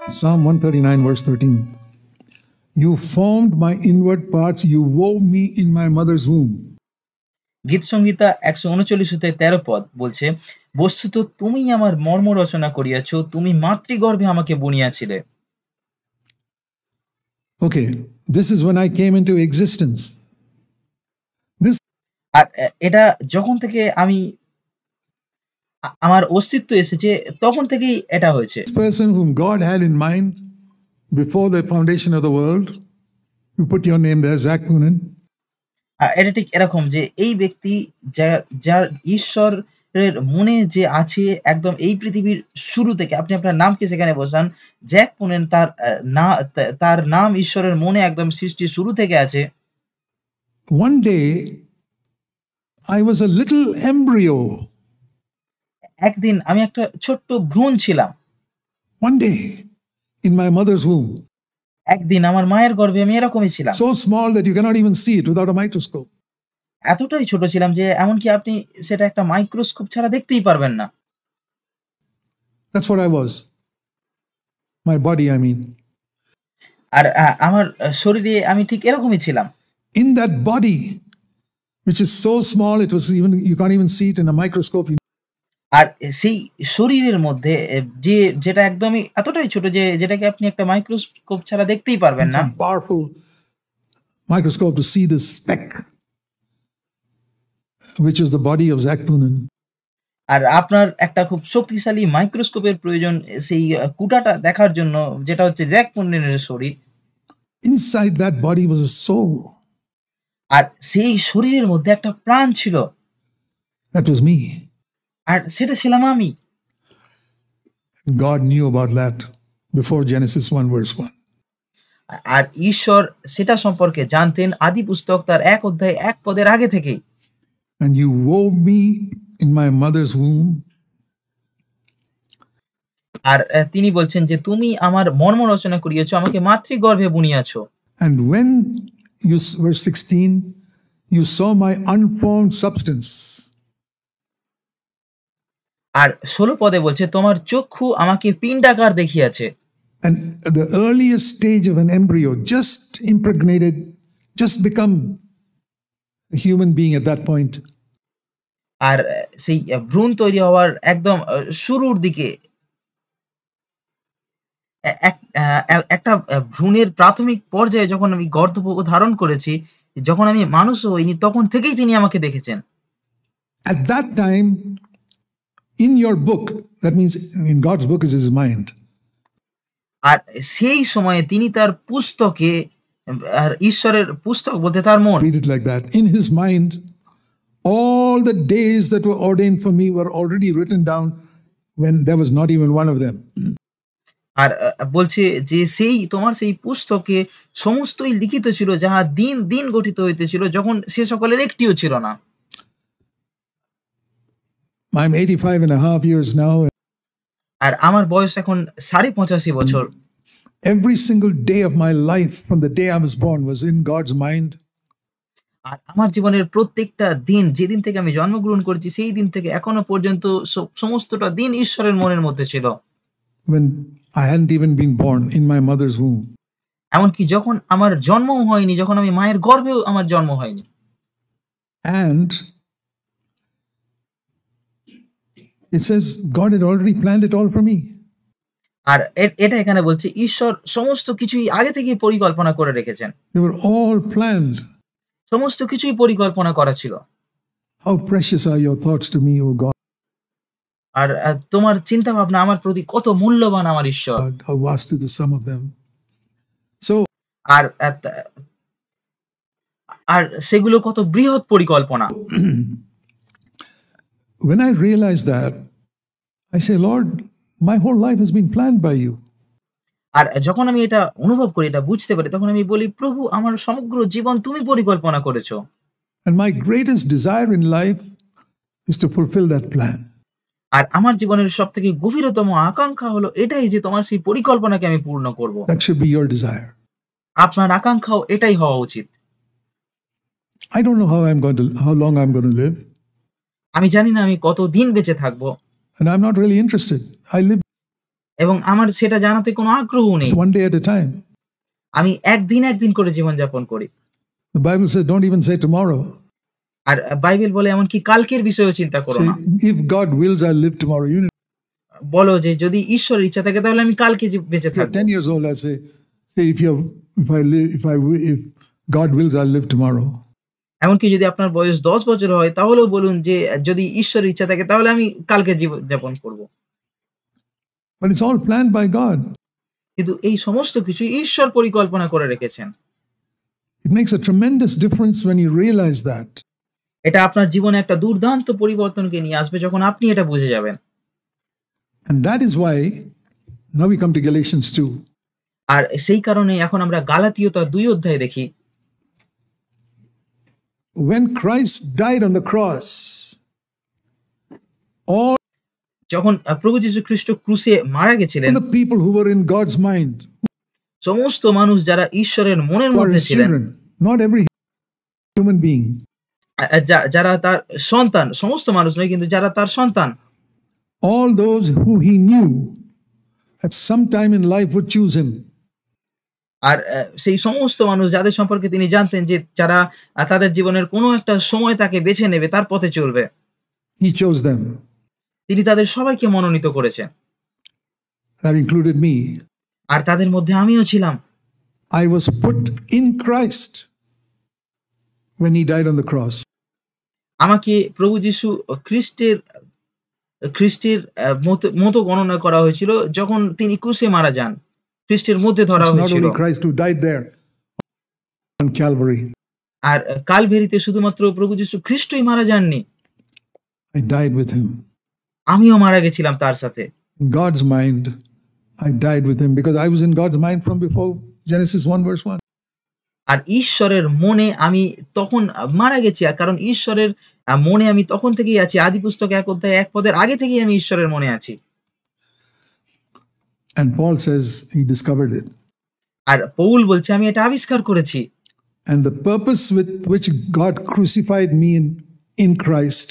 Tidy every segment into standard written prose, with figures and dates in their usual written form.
Psalm 139, verse 13. You formed my inward parts, you wove me in my mother's womb. গীত সংহিতা 139:13 বলছে, বস্তুত তুমি আমার মর্ম রচনা করিয়াছ, তুমি মাতৃগর্ভে আমাকে বুনিয়াছিলে। Okay, this is when I came into existence. আর এটা যখন থেকে আমি আমার অস্তিত্ব এসেছে তখন থেকেই এটা হয়েছে। This person whom God had in mind before the foundation of the world, you put your name there, Zach Poonen. এটা ঠিক এরকম যে এই ব্যক্তি যার ঈশ্বরের মনে যে আছে একদম এই পৃথিবীর শুরু থেকে, আপনি আপনার নামকে সেখানে বসান, জ্যাক পুনেন, তার নাম ঈশ্বরের মনে একদম সৃষ্টির শুরু থেকে আছে। One day I was a little embryo. একদিন আমি একটা ছোট্ট ভ্রূণ ছিলাম। One day in my mother's womb. একদিন আমার মায়ের গর্ভে আমি এরকমই ছিলাম। So small that you cannot even see it without a microscope. এতটাই ছোট ছিলাম যে এমনকি আপনি সেটা একটা মাইক্রোস্কোপ ছাড়া দেখতেই পারবেন না। That's what I was. My body, I mean. আর আমার শরীরে আমি ঠিক এরকমই ছিলাম। In that body, which is so small, it was even you can't even see it in a microscope. আর সেই শরীরের মধ্যে যেটা একদমই এতটাই ছোট যে যেটাকে আপনি একটা মাইক্রোস্কোপ ছাড়া দেখতেই পারবেন না। It's a powerful microscope to see this speck, which is the body of Zach Poonen. আর আপনার একটা খুব শক্তিশালী মাইক্রোস্কোপের প্রয়োজন সেই কুটাটা দেখার জন্য, যেটা হচ্ছে জ্যাক পুনেনের শরীর। Inside that body was a soul. আর সেই শরীরের মধ্যে একটা প্রাণ ছিল। That was me. আর সেটা ছিলাম আমি। God knew about that before Genesis 1 verse 1. আর ঈশ্বর সেটা সম্পর্কে জানতেন আদি পুস্তক তার 1 অধ্যায় 1 পদের আগে থেকেই। And you wove me in my mother's womb. আর তিনি বলছেন যে তুমি আমার মর্ম রচনা করিয়েছো, আমাকে মাতৃগর্ভে বুনিয়াছো। And when you verse 16, you saw my unformed substance. আর 16 পদে বলছে তোমার চক্ষু আমাকে পিণ্ডাকার দেখিয়াছে। And the earliest stage of an embryo, just impregnated, just become a human being at that point. আর সেই ভ্রূণ তৈরি হওয়ার একদম শুরুর দিকে একটা ভ্রূণের প্রাথমিক পর্যায়ে যখন আমি গর্ভ ধারণ করেছি, যখন আমি মানুষও হইনি, তখন থেকেই তিনি আমাকে দেখেছেন। At that time, in your book, that means in God's book is his mind. আর সেই সময়ে তিনি তার পুস্তকে, আর ঈশ্বরের পুস্তক বলতে তার মন। Read it like that. In his mind, all the days that were ordained for me were already written down when there was not even one of them. আর বলছে যে সেই তোমার সেই পুস্তকে সমস্তই লিখিত ছিল, যাহা দিন দিন গঠিত হইতেছিল, যখন সে সকলের একটিও ছিল না। I'm 85 and a half years now. আর আমার বয়স এখন 85.5 বছর। Every single day of my life from the day I was born was in God's mind. আর আমার জীবনের প্রত্যেকটা দিন, যেদিন থেকে আমি জন্মগ্রহণ করেছি সেই দিন থেকে এখনো পর্যন্ত সমস্তটা দিন ঈশ্বরের মনের মধ্যে ছিল। When I hadn't even been born in my mother's womb. এমনকি যখন আমার জন্মও হয়নি, যখন আমি মায়ের গর্ভেও আমার জন্ম হয়নি। And it says God had already planned it all for me. আর এটা এখানে বলছে ঈশ্বর সমস্ত কিছুই আগে থেকেই পরিকল্পনা করে রেখেছেন। They were all planned. সমস্ত কিছুই পরিকল্পনা করা ছিল। How precious are your thoughts to me, O God. আর তোমার চিন্তা ভাবনা আমার প্রতি কত মূল্যবান আমার ঈশ্বর। How vast is the sum of them. So আর আর সেগুলো কত বৃহৎ পরিকল্পনা। when I realize that, I say, Lord, my whole life has been planned by you. আর যখন আমি এটা অনুভব করি, এটা বুঝতে পারি, তখন আমি বলি, প্রভু আমার সমগ্র জীবন তুমি পরিকল্পনা করেছো। And my greatest desire in life is to fulfill that plan. আর আমার জীবনের সবথেকে গভীরতম আকাঙ্ক্ষা হলো এটাই যে তোমার সেই পরিকল্পনাকে আমি পূর্ণ করব। That should be your desire. আপনার আকাঙ্ক্ষাও এটাই হওয়া উচিত। I don't know how long I'm going to live. আমি জানি না আমি কতদিন বেঁচে থাকবো। And I'm not really interested. I live এবং আমার সেটা জানাতে কোনো আগ্রহ নেই। one day at a time. আমি একদিন করে জীবনযাপন করি। The Bible says, don't even say tomorrow. আর বাইবেল বলে এমনকি কালকের বিষয়েও চিন্তা করো Say, না। if God wills, I'll live tomorrow. You know, বলো যে যদি ঈশ্বরের ইচ্ছা থাকে তাহলে আমি কালকে বেঁচে if you're থাকবো। 10 years old, I say, if God wills, I'll live tomorrow. এমনকি যদি আপনার বয়স 10 বছর হয় তাহলেও বলুন যে যদি ঈশ্বরের ইচ্ছা থাকে তাহলে আমি কালকে জীবনযাপন করব। But it's all planned by God. কিন্তু এই সমস্ত কিছু ঈশ্বর পরিকল্পনা করে রেখেছেন। It makes a tremendous difference when you realize that. এটা আপনার জীবনে একটা দুর্দান্ত পরিবর্তনকে নিয়ে আসবে যখন আপনি এটা বুঝে যাবেন। And that is why now we come to Galatians 2. আর সেই কারণে এখন আমরা গালাতীয় তার 2 অধ্যায় দেখি। When Christ died on the cross, all যখন প্রভু যীশু খ্রিস্ট ক্রুশে মারা গেছিলেন, the people who were in God's mind, সমস্ত মানুষ যারা ঈশ্বরের মনের who are মধ্যে his ছিলেন, children, not every human being, যারা তার সন্তান, সমস্ত মানুষ নয় কিন্তু যারা তার সন্তান, all those who he knew at some time in life would choose him. আর সেই সমস্ত মানুষ যাদের সম্পর্কে তিনি জানতেন যে যারা তাদের জীবনের কোনো একটা সময় তাকে বেছে নেবে, তার পথে চলবে, He chose them. তিনি তাদের সবাইকে মনোনীত করেছেন। That included me. আর তাদের মধ্যে আমিও ছিলাম। I was put in Christ when he died on the cross. আমাকে প্রভু যীশু খ্রিস্টের মতো গণনা করা হয়েছিল যখন তিনি ক্রুশে মারা যান। খ্রিস্টের মধ্যে ধরা It's not হয়েছিল। only Christ who died there on Calvary. আর কালভেরিতে শুধুমাত্র প্রভু যীশু খ্রিস্টই মারা যাননি, I died with him. আমিও মারা গেছিলাম তার সাথে। In God's mind, I died with him because I was in God's mind from before Genesis 1 verse 1. আর ঈশ্বরের মনে আমি তখন মারা গেছি, আর কারণ ঈশ্বরের মনে আমি তখন থেকেই আছি। আদি পুস্তক 1 অধ্যায় 1 পদের আগে থেকেই আমি ঈশ্বরের মনে আছি। And Paul says he discovered it. আর পৌল বলছে আমি এটা আবিষ্কার করেছি। And the purpose with which God crucified me in Christ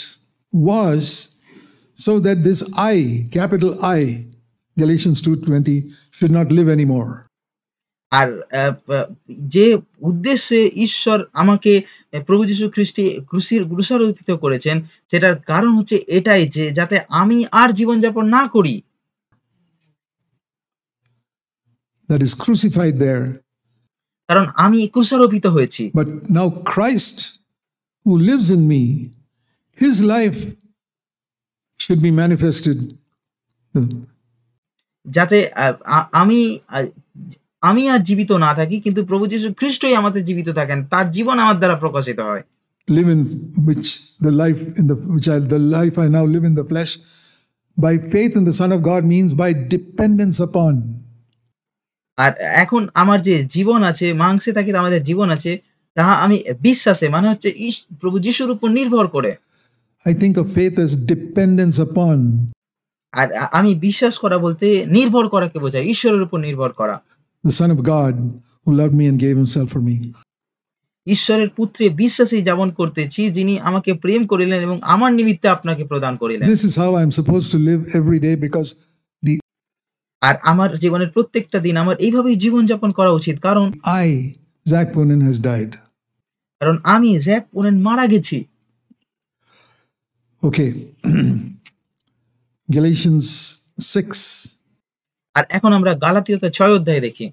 was so that this I, capital I, Galatians 2:20, should not live anymore. আর যে উদ্দেশ্যে ঈশ্বর আমাকে প্রভু যীশু খ্রিস্টে ক্রুশারোপিত করেছেন, সেটার কারণ হচ্ছে এটাই যে যাতে আমি আর জীবনযাপন না করি। That is crucified there. কারণ আমি ক্রুশারোপিত হয়েছি। But now Christ who lives in me, his life should be manifested. যাতে আমি আর জীবিত না থাকি, কিন্তু প্রভু যীশু খ্রিস্টই আমাদের জীবিত থাকেন, তার জীবন আমার দ্বারা প্রকাশিত হয়। Live in which the life in the which the life I now live in the flesh by faith in the Son of God means by dependence upon. আর এখন আমার যে জীবন আছে, মাংসে থাকি আমাদের জীবন আছে, তাহা আমি বিশ্বাসে মানে হচ্ছে প্রভু যীশুর উপর নির্ভর করে। I think of faith as dependence upon. আর আমি বিশ্বাস করা বলতে নির্ভর করাকে বোঝায়, ঈশ্বরের উপর নির্ভর করা। The Son of God who loved me and gave himself for me. ঈশ্বরের পুত্রে বিশ্বাসে যাপন করতেছি, যিনি আমাকে প্রেম করিলেন এবং আমার নিমিত্তে আপনাকে প্রদান করিলেন। This is how I'm supposed to live every day because আর আমার জীবনের প্রত্যেকটা দিন আমার এইভাবেই জীবনযাপন করা উচিত, কারণ Zach Punin has died. কারণ আমি জ্যাক পুনেন মারা গেছি। Okay. Galatians 6. আর এখন আমরা গালাতীয়তা 6 অধ্যায় দেখি।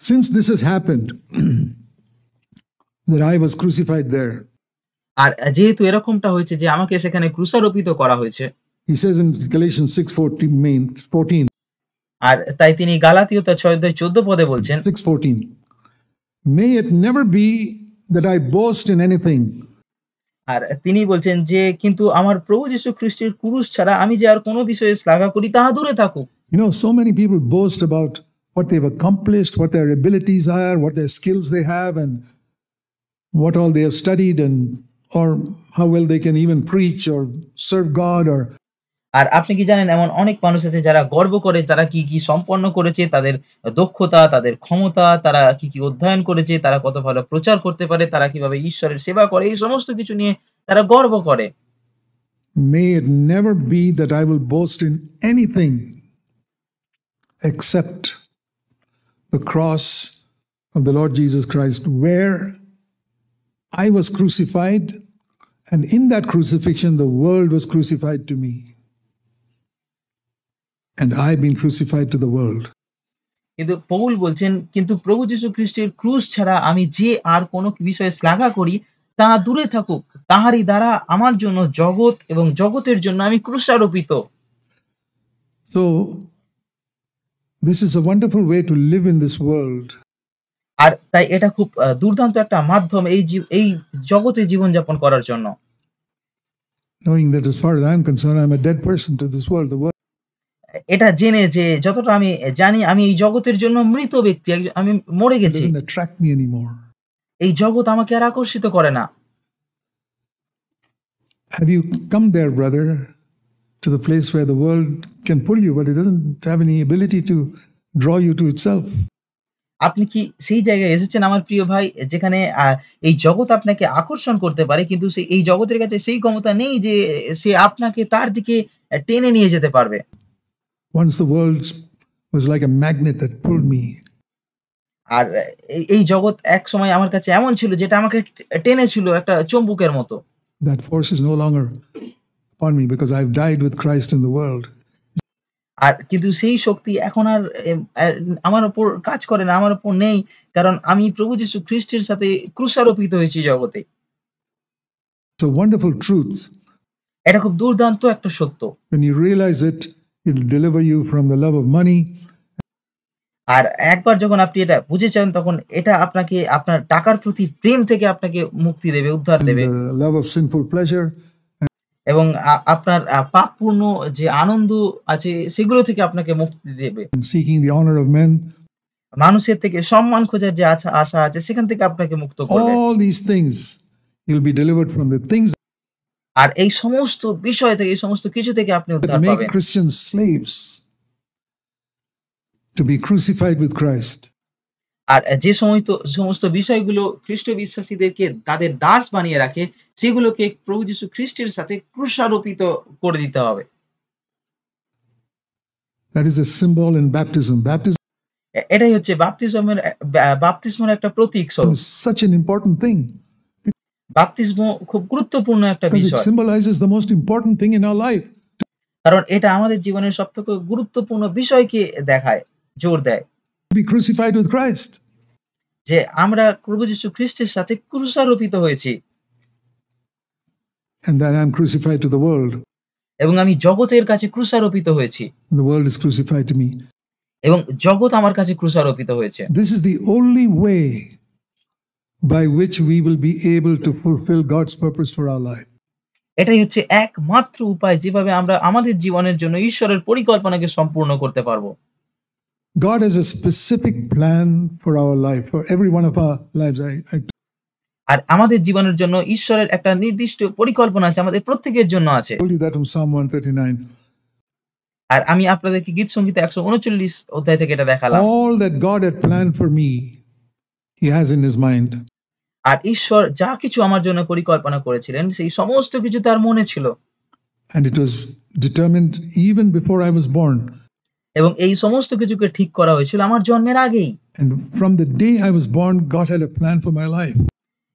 Since this has happened, that I was crucified there. আর যেহেতু এরকমটা হয়েছে যে আমাকে সেখানে ক্রুশারোপিত করা হয়েছে, he says in Galatians 6:14, আর তাই তিনি গালাতীয়তা 6 অধ্যায় 14 পদে বলছেন, 6:14, may it never be that I boast in anything. আর তিনি বলছেন যে কিন্তু আমার প্রভু যীশু খ্রিস্টের ক্রুশ ছাড়া আমি যে আর কোনো বিষয়ে শ্লাঘা করি তাহা দূরে থাকুক। You know, so many people boast about what they've accomplished, what their abilities are, what their skills they have, and what all they have studied, and or how well they can even preach or serve God. Or আর আপনি কি জানেন এমন অনেক মানুষ আছে যারা গর্ব করে তারা কি কি সম্পন্ন করেছে, তাদের দক্ষতা, তাদের ক্ষমতা, তারা কি কি অধ্যয়ন করেছে, তারা কত ভালো প্রচার করতে পারে, তারা কিভাবে ঈশ্বরের সেবা করে, এই সমস্ত কিছু নিয়ে তারা গর্ব করে। may it never be that I will boast in anything except the cross of the Lord Jesus Christ, where I was crucified, and in that crucifixion the world was crucified to me, and I've been crucified to the world. কিন্তু Paul বলছেন, কিন্তু প্রভু যীশু খ্রিস্টের ক্রুশ ছাড়া আমি যে আর কোনো বিষয়ে শ্লাঘা করি তা দূরে থাকুক, তাহারই দ্বারা আমার জন্য জগৎ এবং জগতের জন্য আমি ক্রুশারোপিত। So this is a wonderful way to live in this world. আর তাই এটা খুব দুর্দান্ত একটা মাধ্যম এই জগতে জীবনযাপন করার জন্য। Knowing that as far as I'm concerned, I'm a dead person to this world. The world এটা জেনে যে যতটা আমি জানি আমি এই জগতের জন্য মৃত ব্যক্তি, আমি মরে গেছি। doesn't attract me anymore. এই জগৎ আমাকে আর আকর্ষিত করে না। Have you come there, brother, to the place where the world can pull you, but it doesn't have any ability to draw you to itself? আপনি কি সেই জায়গায় এসেছেন আমার প্রিয় ভাই, যেখানে এই জগৎ আপনাকে আকর্ষণ করতে পারে, কিন্তু এই জগতের কাছে সেই ক্ষমতা নেই যে সে আপনাকে তার দিকে টেনে নিয়ে যেতে পারবে। Once the world was like a magnet that pulled me. আর এই জগৎ একসময় আমার কাছে এমন ছিল যেটা আমাকে টেনেছিল একটা চুম্বকের মতো। That force is no longer upon me because I've died with Christ in the world. আর কিন্তু সেই শক্তি এখন আর আমার উপর কাজ করে না, আমার উপর নেই, কারণ আমি প্রভু যীশু খ্রিস্টের সাথে ক্রুশারোপিত হয়েছি জগতে। It's a wonderful truth. এটা খুব দুর্দান্ত একটা সত্য। When you realize it, it'll deliver you from the love of money. আর একবার যখন আপনি এটা বুঝেছেন, তখন এটা আপনাকে আপনার টাকার প্রতি প্রেম থেকে আপনাকে মুক্তি দেবে, উদ্ধার দেবে। The love of sinful pleasure. এবং আপনার পাপপূর্ণ যে আনন্দ আছে সেগুলো থেকে আপনাকে মুক্তি দেবে। And seeking the honor of men. মানুষের থেকে সম্মান খোঁজার যে আশা আছে সেখান থেকে আপনাকে মুক্ত করবে। All these things, you'll be delivered from the things আর এই সমস্ত বিষয় থেকে, এই সমস্ত কিছু থেকে আপনি that উদ্ধার make পাবেন। Christians slaves to be crucified with Christ. আর যে সমস্ত বিষয়গুলো খ্রিস্ট বিশ্বাসীদেরকে তাদের দাস বানিয়ে রাখে, সেগুলোকে প্রভু যীশু খ্রিস্টের সাথে ক্রুশারোপিত করে দিতে হবে। That is a symbol in baptism. Baptism এটাই হচ্ছে বাপ্তিস্মের একটা প্রতীক স্বরূপ। is such an important thing বাপ্তিস্ম খুব গুরুত্বপূর্ণ একটা because it বিষয়, symbolizes the most important thing in our life. কারণ এটা আমাদের জীবনের সবথেকে গুরুত্বপূর্ণ বিষয়কে দেখায়, জোর দেয় To be crucified with Christ. যে আমরা প্রভু যীশু খ্রিস্টের সাথে ক্রুশারোপিত হয়েছি, And that I'm crucified to the world. এবং আমি জগতের কাছে ক্রুশারোপিত হয়েছি, The world is crucified to me. এবং জগৎ আমার কাছে ক্রুশারোপিত হয়েছে। This is the only way by which we will be able to fulfill God's purpose for our life. এটাই হচ্ছে একমাত্র উপায় যেভাবে আমরা আমাদের জীবনের জন্য ঈশ্বরের পরিকল্পনাকে সম্পূর্ণ করতে পারবো। God has a specific plan for our life, for every one of our lives. আর আমাদের জীবনের জন্য ঈশ্বরের একটা নির্দিষ্ট পরিকল্পনা আছে, আমাদের প্রত্যেকের জন্য আছে। I told you that from Psalm 139. আর আমি আপনাদেরকে গীত সংহিতা 139 অধ্যায় থেকে এটা দেখালাম। All that God had planned for me, He has in His mind. আর ঈশ্বর যা কিছু আমার জন্য পরিকল্পনা করেছিলেন সেই সমস্ত কিছু তার মনে ছিল, And it was determined even before I was born. এবং এই সমস্ত কিছুকে ঠিক করা হয়েছিল আমার জন্মের আগেই। And from the day I was born, God had a plan for my life.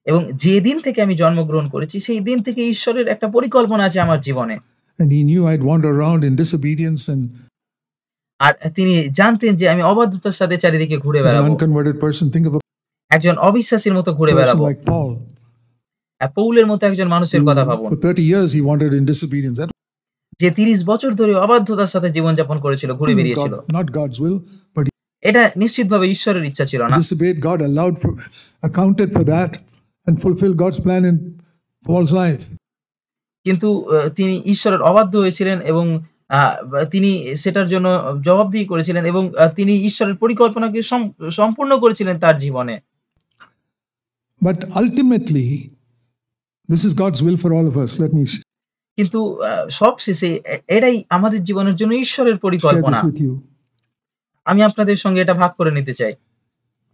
এবং যে দিন থেকে আমি জন্মগ্রহণ করেছি সেই দিন থেকে ঈশ্বরের একটা পরিকল্পনা আছে আমার জীবনে। And He knew I'd wander around in disobedience, and আর তিনি জানতেন যে আমি অবাধ্যতার সাথে চারিদিকে ঘুরে as an বেড়াবো, unconverted person, think of a একজন অবিশ্বাসীর মতো ঘুরে person বেড়াবো। like Paul. পৌলের মতো একজন মানুষের কথা ভাবুন, For 30 years he wandered in disobedience. That যে 30 বছর ধরে অবাধ্যতার সাথে জীবনযাপন করেছিল, ঘুরে was বেরিয়েছিল। not God's will, but he এটা নিশ্চিতভাবে ঈশ্বরের ইচ্ছা ছিল না, disobeyed. God accounted for that and fulfilled God's plan in Paul's life. কিন্তু তিনি ঈশ্বরের অবাধ্য হয়েছিলেন এবং তিনি সেটার জন্য জবাবদিহি করেছিলেন, এবং তিনি ঈশ্বরের পরিকল্পনাকে সম্পূর্ণ করেছিলেন তার জীবনে। But ultimately, this is God's will for all of us. Let me কিন্তু সবশেষে এটাই আমাদের জীবনের জন্য ঈশ্বরের share পরিকল্পনা। this with you. আমি আপনাদের সঙ্গে এটা ভাগ করে নিতে চাই।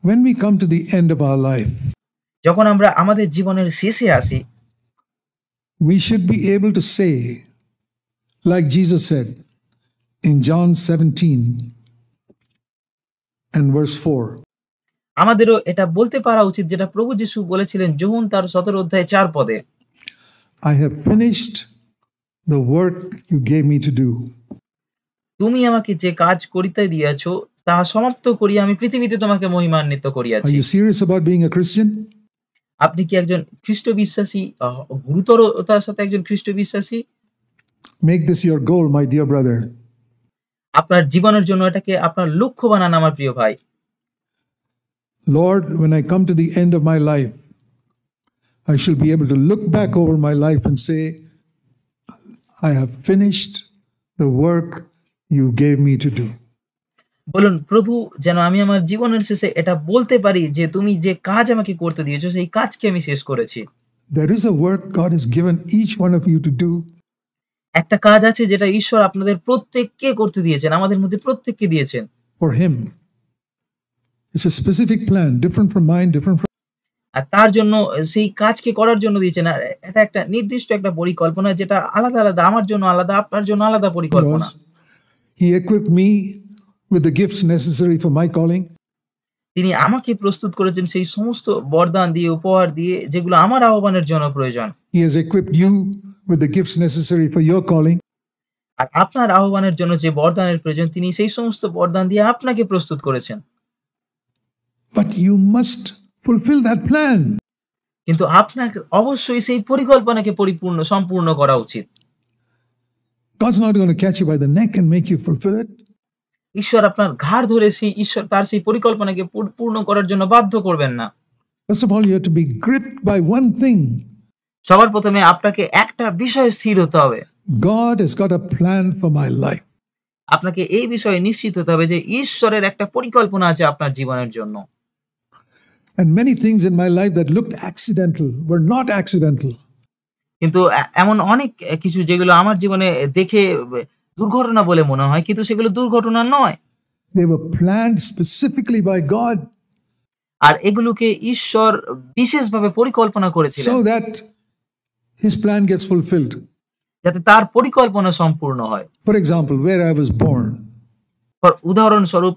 When we come to the end of our life, যখন আমরা আমাদের জীবনের শেষে আসি, we should be able to say Like Jesus said in John 17 and verse 4, আমাদেরও এটা বলতে পারা উচিত যেটা প্রভু যিশু বলেছিলেন যোহন তার 17 অধ্যায় 4 পদে, I have finished the work you gave me to do. তুমি আমাকে যে কাজ করিতে দিয়াছ তাহা সমাপ্ত করিয়া আমি পৃথিবীতে তোমাকে মহিমান্বিত Are করিয়াছি। you serious about being a Christian? আপনি কি একজন খ্রিস্ট বিশ্বাসী, গুরুতরতার সাথে একজন খ্রিস্ট বিশ্বাসী? Make this your goal, my dear brother. আপনার জীবনের জন্য এটাকে আপনার লক্ষ্য বানান আমার প্রিয় ভাই। Lord, when I come to the end of my life, I shall be able to look back over my life and say, I have finished the work you gave me to do. বলুন, প্রভু যেন আমি আমার জীবনের শেষে এটা বলতে পারি যে তুমি যে কাজ আমাকে করতে দিয়েছো সেই কাজকে আমি শেষ করেছি। There is a work God has given each one of you to do. একটা কাজ আছে যেটা ঈশ্বর আপনাদের প্রত্যেককে করতে দিয়েছেন, আমাদের মধ্যে প্রত্যেককে দিয়েছেন। For Him. It's a specific plan, different from mine, different from আর তার জন্য সেই কাজকে করার জন্য দিয়েছেন। আর এটা একটা নির্দিষ্ট একটা পরিকল্পনা যেটা আলাদা, আলাদা। আমার জন্য আলাদা, আপনার জন্য আলাদা পরিকল্পনা। yours. He equipped me with the gifts necessary for my calling. তিনি আমাকে প্রস্তুত করেছেন সেই সমস্ত বরদান দিয়ে, উপহার দিয়ে যেগুলো আমার আহ্বানের জন্য প্রয়োজন। He has equipped you with the gifts necessary for your calling. আর আপনার আহ্বানের জন্য যে বরদানের প্রয়োজন তিনি সেই সমস্ত বরদান দিয়ে আপনাকে প্রস্তুত করেছেন। But you must fulfill that plan. কিন্তু আপনাকে অবশ্যই সেই পরিকল্পনাকে সম্পূর্ণ করা উচিত। God's not going to catch you by the neck and make you fulfill it. ঈশ্বর আপনার ঘাড় ধরে তার সেই পরিকল্পনাকে পূর্ণ করার জন্য বাধ্য করবেন না। First of all, you have to be gripped by one thing. সবার প্রথমে আপনাকে একটা বিষয়ে স্থির হতে হবে। God has got a plan for my life. আপনাকে এই বিষয়ে নিশ্চিত হতে হবে যে ঈশ্বরের একটা পরিকল্পনা আছে আপনার জীবনের জন্য। And many things in my life that looked accidental were not accidental. কিন্তু এমন অনেক কিছু যেগুলো আমার জীবনে দেখে দুর্ঘটনা বলে মনে হয়, কিন্তু সেগুলো দুর্ঘটনা নয়। They were planned specifically by God আর এগুলোকে ঈশ্বর বিশেষভাবে পরিকল্পনা করেছিলেন so that His plan gets fulfilled. যাতে তার পরিকল্পনা সম্পূর্ণ হয়। For example, where I was born উদাহরণস্বরূপ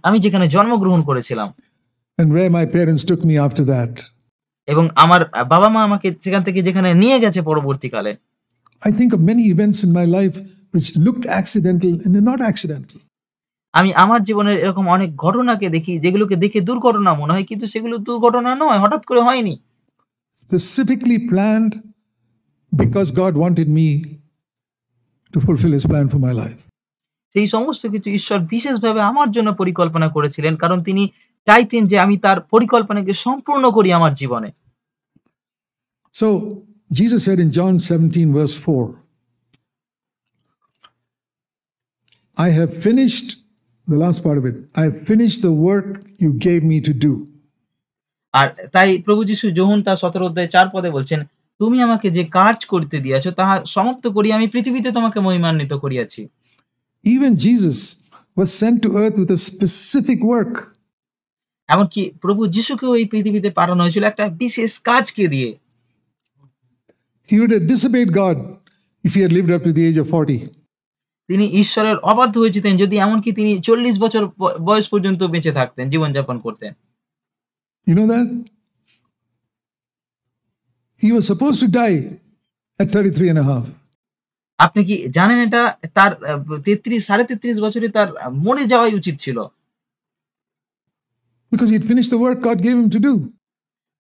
আমি যেখানে জন্মগ্রহণ করেছিলাম and where my parents took me after that. এবং আমার বাবা মা আমাকে সেখান থেকে যেখানে নিয়ে গেছে পরবর্তীকালে। I think of many events in my life which looked accidental and are not accidental. আমি আমার জীবনের এরকম অনেক ঘটনাকে দেখি যেগুলোকে দেখে দুর্ঘটনা মনে হয়, কিন্তু সেগুলো দুর্ঘটনা নয়, হঠাৎ করে হয়নি। Specifically planned because God wanted me to fulfill His plan for my life. সেই সমস্ত কিছু ঈশ্বর বিশেষভাবে আমার জন্য পরিকল্পনা করেছিলেন, কারণ তিনি চাইতেন যে আমি তার পরিকল্পনাকে সম্পূর্ণ করি আমার জীবনে। So Jesus said in John 17 verse 4, I have finished, the last part of it, I have finished the work you gave me to do. আর তাই প্রভু যিশু যোহন তার 17 অধ্যায় 4 পদে বলছেন, তুমি আমাকে যে কাজ করতে দিয়েছো তাহা সমাপ্ত করি আমি পৃথিবীতে তোমাকে মহিমান্বিত করিয়াছি। Even Jesus was sent to earth with a specific work. এমনকি প্রভু যিশুকেও এই পৃথিবীতে পাঠানো হয়েছিল একটা বিশেষ কাজকে দিয়ে। He would have disobeyed God if he had lived up to the age of 40. তিনি ঈশ্বরের অবাধ্য হয়েছিলেন যদি এমনকি তিনি 40 বছর বয়স পর্যন্ত বেঁচে থাকতেন, জীবনযাপন করতেন। You know that? He was supposed to die at 33 and a half. আপনি কি জানেন এটা? তার 33 বছরে তার মরে যাওয়াই উচিত ছিল। Because he had finished the work God gave him to do.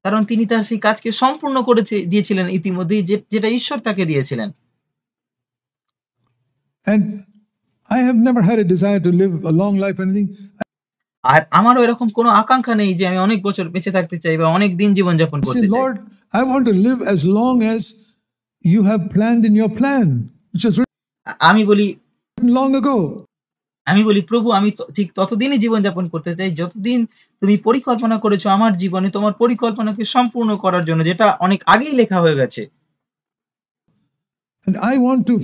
কারণ তিনি তার সেই কাজকে সম্পূর্ণ করে দিয়েছিলেন ইতিমধ্যেই, যেটা ঈশ্বর তাকে দিয়েছিলেন। And I have never had a desire to live a long life or anything. আর আমারও এরকম কোনো আকাঙ্ক্ষা নেই যে আমি অনেক বছর বেঁচে থাকতে চাই বা অনেক দিন জীবনযাপন I করতে say, চাই। Lord, I want to live as long as you have planned in your plan, which was আমি বলি written long ago. প্রভু আমি ঠিক ততদিনই জীবনযাপন করতে চাই যতদিন তুমি পরিকল্পনা করেছো আমার জীবনে, তোমার পরিকল্পনাকে সম্পূর্ণ করার জন্য, যেটা অনেক আগেই লেখা হয়ে গেছে। And I want to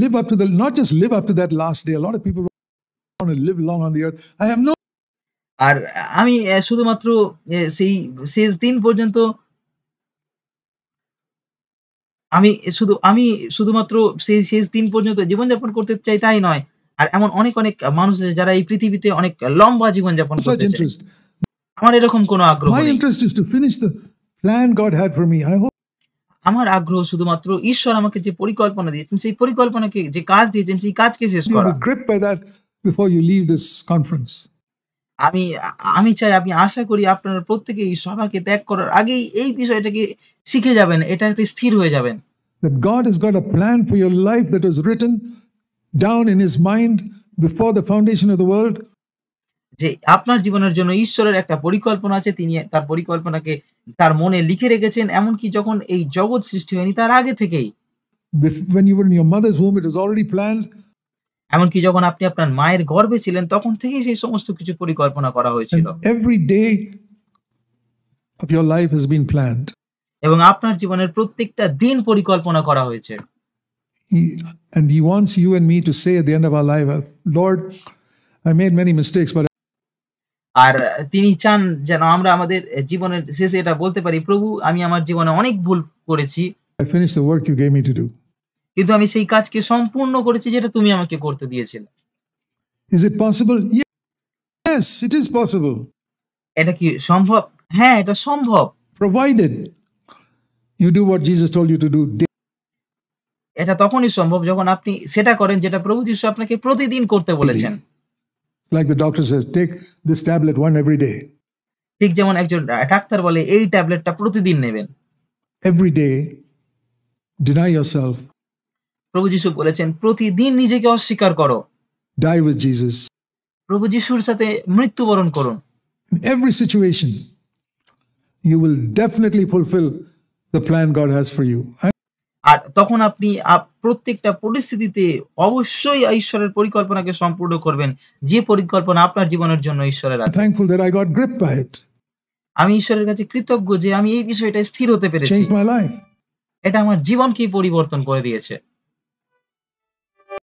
live up to not just live up to that last day. A lot of people want to live long on the earth. I have no আর আমি শুধুমাত্র সেই শেষ দিন পর্যন্ত আমি শুধুমাত্র সেই শেষ দিন পর্যন্ত জীবনযাপন করতে চাই তাই নয়। আর এমন অনেক মানুষ আছে যারা এই পৃথিবীতে অনেক লম্বা জীবনযাপন Such করতে চায়। interest. আমার এরকম কোনো আগ্রহ My নেই। interest is to finish the plan God had for me. I hope আমার আগ্রহ শুধুমাত্র ঈশ্বর আমাকে যে পরিকল্পনা দিয়েছেন, সেই পরিকল্পনাকে যে কাজ দিয়েছেন, সেই কাজকে শেষ you'll করা। be gripped by that before you leave this conference. আমি আমি চাই আমি আশা করি আপনারা প্রত্যেকেই এই সভাকে ত্যাগ করার আগেই এই বিষয়টাকে শিখে যাবেন। এটাতে স্থির হয়ে যাবেন। That God has got a plan for your life that was written down in His mind before the foundation of the world. যে আপনার জীবনের জন্য ঈশ্বরের একটা পরিকল্পনা আছে। তিনি তার পরিকল্পনাকে তার মনে লিখে রেখেছেন। এমনকি যখন এই জগৎ সৃষ্টি হয়নি তার আগে থেকেই। When you were in your mother's womb, it was already planned. এমনকি যখন আপনি আপনার মায়ের গর্ভে ছিলেন তখন থেকেই সেই সমস্ত কিছু পরিকল্পনা করা হয়েছিল। And every day of your life has been planned. এবং আপনার জীবনের প্রত্যেকটা দিন পরিকল্পনা করা হয়েছে। And He wants you and me to say at the end of our life, Lord, I made many mistakes, but আর তিনি চান যেন আমরা আমাদের জীবনের শেষে এটা বলতে পারি, প্রভু আমি আমার জীবনে অনেক ভুল করেছি। I finished the work you gave me to do. কিন্তু আমি সেই কাজকে সম্পূর্ণ করেছি যেটা তুমি আমাকে করতে দিয়েছিলে। Is it possible? Yes, it is possible. এটা কি সম্ভব? হ্যাঁ, এটা সম্ভব। Provided you do what Jesus told you to do. এটা তখনই সম্ভব যখন আপনি সেটা করেন যেটা প্রভু যিশু আপনাকে প্রতিদিন করতে বলেছেন। Like the doctor says, take this tablet one every day. ঠিক যেমন একজন ডাক্তার বলে এই ট্যাবলেটটা প্রতিদিন নেবেন। Every day, deny yourself. প্রভু যিশু বলেছেন প্রতিদিন নিজেকে অস্বীকার করো। Die with Jesus. প্রভু যিশুর সাথে মৃত্যুবরণ করুন। In every situation, you will definitely fulfill the plan God has for you. আর তখন আপনি প্রত্যেকটা পরিস্থিতিতে অবশ্যই ঈশ্বরের পরিকল্পনাকে সম্পূর্ণ করবেন। যে পরিকল্পনা আপনার জীবনের জন্য ঈশ্বরের I'm আছে। thankful that I got gripped by it. আমি ঈশ্বরের কাছে কৃতজ্ঞ যে আমি এই বিষয়টায় স্থির হতে পেরেছি। Changed my life. এটা আমার জীবনকেই পরিবর্তন করে দিয়েছে।